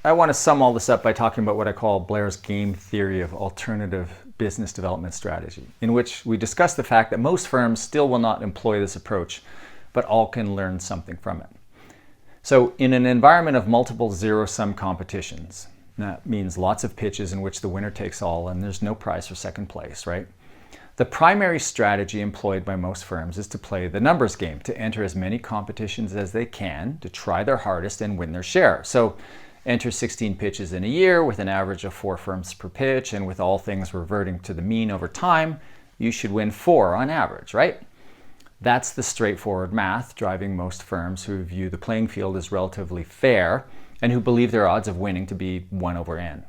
I want to sum all this up by talking about what I call Blair's game theory of alternative business development strategy, in which we discuss the fact that most firms still will not employ this approach, but all can learn something from it. So in an environment of multiple zero-sum competitions, that means lots of pitches in which the winner takes all and there's no prize for second place, right? The primary strategy employed by most firms is to play the numbers game, to enter as many competitions as they can, to try their hardest and win their share. So enter 16 pitches in a year with an average of 4 firms per pitch, and with all things reverting to the mean over time, you should win 4 on average, right? That's the straightforward math driving most firms who view the playing field as relatively fair and who believe their odds of winning to be 1 over n.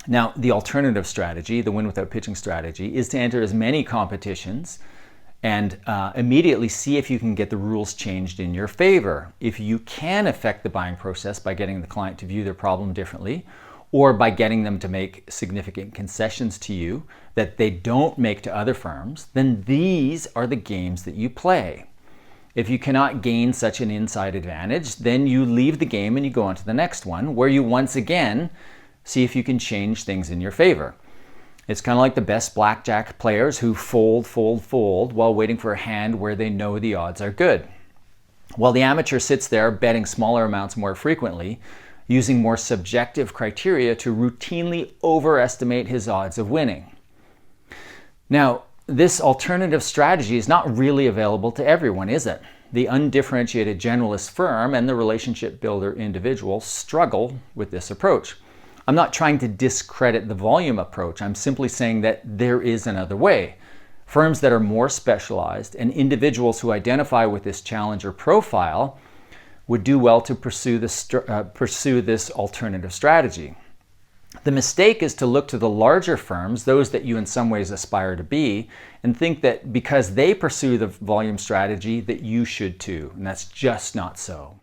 Now, the alternative strategy, the win without pitching strategy, is to enter as many competitions and immediately see if you can get the rules changed in your favor. If you can affect the buying process by getting the client to view their problem differently, or by getting them to make significant concessions to you that they don't make to other firms, then these are the games that you play. If you cannot gain such an inside advantage, then you leave the game and you go on to the next one, where you once again see if you can change things in your favor. It's kind of like the best blackjack players who fold while waiting for a hand where they know the odds are good. While the amateur sits there betting smaller amounts more frequently, using more subjective criteria to routinely overestimate his odds of winning. Now, this alternative strategy is not really available to everyone, is it? The undifferentiated generalist firm and the relationship builder individual struggle with this approach. I'm not trying to discredit the volume approach. I'm simply saying that there is another way. Firms that are more specialized and individuals who identify with this challenger profile would do well to pursue this alternative strategy. The mistake is to look to the larger firms, those that you in some ways aspire to be, and think that because they pursue the volume strategy that you should too, and that's just not so.